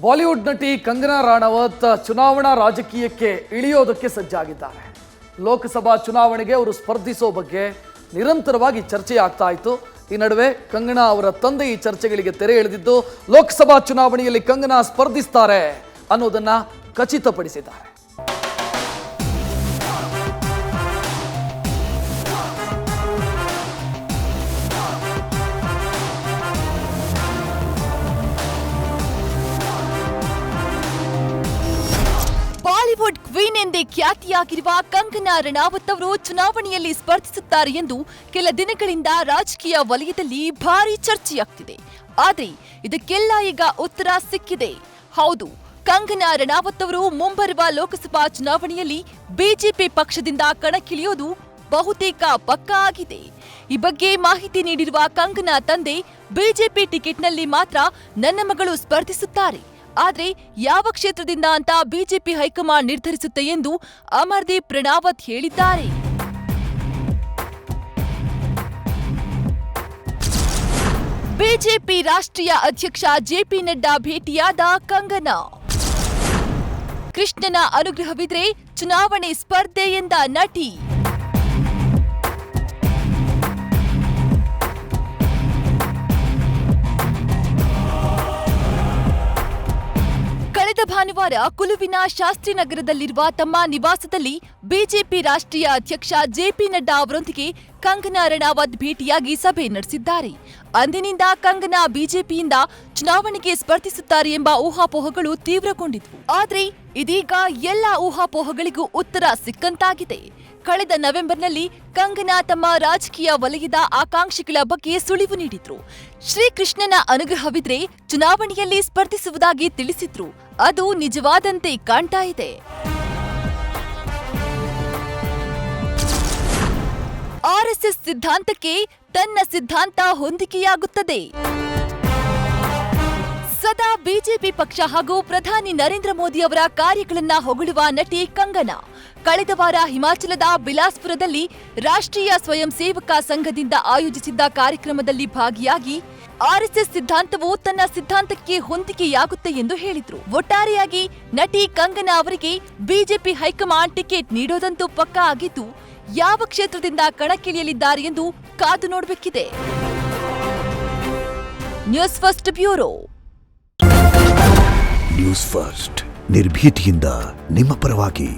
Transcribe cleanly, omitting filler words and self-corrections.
Bollywood ನಟಿ ಕಂಗನಾ ರಾಣಾವತ್ ಚುನಾವಣಾ ರಾಜಕೀಯಕ್ಕೆ ಇಳಿಯೋದಕ್ಕೆ ಸಜ್ಜಾಗಿದ್ದಾರೆ. ಲೋಕಸಭಾ ಚುನಾವಣೆಗೆ ಅವರು ಸ್ಪರ್ಧಿಸೋ ಬಗ್ಗೆ ನಿರಂತರವಾಗಿ ಚರ್ಚೆ ಆಗ್ತಾ ಇತ್ತು. ಈ ನಡುವೆ ಕಂಗನಾ ಅವರ ತಂದೆ ಈ ಚರ್ಚೆಗಳಿಗೆ ತೆರೆ ಎಳೆದಿದ್ದು ಲೋಕಸಭಾ ಚುನಾವಣೆಯಲ್ಲಿ ಕಂಗನಾ ಸ್ಪರ್ಧಿಸ್ತಾರೆ ಅನ್ನೋದನ್ನ ಖಚಿತಪಡಿಸಿದ್ದಾರೆ. ಬಾಲಿವುಡ್ ಕ್ವೀನ್ ಎಂದೇ ಖ್ಯಾತಿಯಾಗಿರುವ ಕಂಗನಾ ರನೌತ್ ಅವರು ಚುನಾವಣೆಯಲ್ಲಿ ಸ್ಪರ್ಧಿಸುತ್ತಾರೆ ಎಂದು ಕೆಲ ದಿನಗಳಿಂದ ರಾಜಕೀಯ ವಲಯದಲ್ಲಿ ಭಾರಿ ಚರ್ಚೆಯಾಗ್ತಿದೆ. ಆದರೆ ಇದಕ್ಕೆಲ್ಲ ಈಗ ಉತ್ತರ ಸಿಕ್ಕಿದೆ. ಹೌದು, ಕಂಗನಾ ರನೌತ್ ಅವರು ಮುಂಬರುವ ಲೋಕಸಭಾ ಚುನಾವಣೆಯಲ್ಲಿ ಬಿಜೆಪಿ ಪಕ್ಷದಿಂದ ಕಣಕ್ಕಿಳಿಯೋದು ಬಹುತೇಕ ಪಕ್ಕಾ ಆಗಿದೆ. ಈ ಬಗ್ಗೆ ಮಾಹಿತಿ ನೀಡಿರುವ ಕಂಗನಾ ತಂದೆ, ಬಿಜೆಪಿ ಟಿಕೆಟ್ನಲ್ಲಿ ಮಾತ್ರ ನನ್ನ ಮಗಳು ಸ್ಪರ್ಧಿಸುತ್ತಾರೆ, ಆದ್ರೆ ಯಾವ ಕ್ಷೇತ್ರದಿಂದ ಅಂತ ಬಿಜೆಪಿ ಹೈಕಮಾಂಡ್ ನಿರ್ಧರಿಸುತ್ತೆ ಎಂದು ಅಮರ್ದೀಪ್ ರಣಾವತ್ ಹೇಳಿದ್ದಾರೆ. ಬಿಜೆಪಿ ರಾಷ್ಟ್ರೀಯ ಅಧ್ಯಕ್ಷ ಜೆಪಿ ನಡ್ಡಾ ಭೇಟಿಯಾದ ಕಂಗನಾ. ಕೃಷ್ಣನ ಅನುಗ್ರಹವಿದ್ರೆ ಚುನಾವಣೆ ಸ್ಪರ್ಧೆ ಎಂದ ನಟಿ. ಕಳೆದ ಭಾನುವಾರ ಕುಲುವಿನ ಶಾಸ್ತ್ರಿನಗರದಲ್ಲಿರುವ ತಮ್ಮ ನಿವಾಸದಲ್ಲಿ ಬಿಜೆಪಿ ರಾಷ್ಟ್ರೀಯ ಅಧ್ಯಕ್ಷ ಜೆಪಿ ನಡ್ಡಾ ಅವರೊಂದಿಗೆ ಕಂಗನಾ ರನೌತ್ ಭೇಟಿಯಾಗಿ ಸಭೆ ನಡೆಸಿದ್ದಾರೆ. ಅಂದಿನಿಂದ ಕಂಗನಾ ಬಿಜೆಪಿಯಿಂದ ಚುನಾವಣೆಗೆ ಸ್ಪರ್ಧಿಸುತ್ತಾರೆ ಎಂಬ ಊಹಾಪೋಹಗಳು ತೀವ್ರಗೊಂಡಿದ್ವು. ಆದ್ರೆ ಇದೀಗ ಎಲ್ಲ ಊಹಾಪೋಹಗಳಿಗೂ ಉತ್ತರ ಸಿಕ್ಕಂತಾಗಿದೆ. ಕಳೆದ ನವೆಂಬರ್ನಲ್ಲಿ ಕಂಗನಾ ತಮ್ಮ ರಾಜಕೀಯ ವಲಯದ ಆಕಾಂಕ್ಷಿಗಳ ಬಗ್ಗೆ ಸುಳಿವು ನೀಡಿದ್ರು. ಶ್ರೀಕೃಷ್ಣನ ಅನುಗ್ರಹವಿದ್ರೆ ಚುನಾವಣೆಯಲ್ಲಿ ಸ್ಪರ್ಧಿಸುವುದಾಗಿ ತಿಳಿಸಿದ್ರು. ಅದು ನಿಜವಾದಂತೆ ಕಾಣ್ತಾ ಇದೆ. ಆರ್ಎಸ್ಎಸ್ ಸಿದ್ಧಾಂತಕ್ಕೆ ತನ್ನ ಸಿದ್ಧಾಂತ ಹೊಂದಿಕೆಯಾಗುತ್ತದೆ. ಸದಾ ಬಿಜೆಪಿ ಪಕ್ಷ ಹಾಗೂ ಪ್ರಧಾನಿ ನರೇಂದ್ರ ಮೋದಿ ಅವರ ಕಾರ್ಯಗಳನ್ನ ಹೊಗಳುವ ನಟಿ ಕಂಗನಾ ಕಳೆದ ವಾರ ಹಿಮಾಚಲದ ಬಿಲಾಸ್ಪುರದಲ್ಲಿ ರಾಷ್ಟ್ರೀಯ ಸ್ವಯಂ ಸೇವಕ ಸಂಘದಿಂದ ಆಯೋಜಿಸಿದ್ದ ಕಾರ್ಯಕ್ರಮದಲ್ಲಿ ಭಾಗಿಯಾಗಿ ಆರ್ಎಸ್ಎಸ್ ಸಿದ್ಧಾಂತವು ತನ್ನ ಸಿದ್ಧಾಂತಕ್ಕೆ ಹೊಂದಿಕೆಯಾಗುತ್ತೆ ಎಂದು ಹೇಳಿದ್ರು. ಒಟ್ಟಾರೆಯಾಗಿ ನಟಿ ಕಂಗನಾ ಅವರಿಗೆ ಬಿಜೆಪಿ ಹೈಕಮಾಂಡ್ ಟಿಕೆಟ್ ನೀಡೋದಂತೂ ಪಕ್ಕಾ ಆಗಿದ್ದು, ಯಾವ ಕ್ಷೇತ್ರದಿಂದ ಕಣಕ್ಕಿಳಿಯಲಿದ್ದಾರೆ ಎಂದು ಕಾದು ನೋಡಬೇಕಿದೆ. News first bureau. News first ನಿರ್ಭೀತಿಯಿಂದ ನಿಮ್ಮ ಪರವಾಗಿ.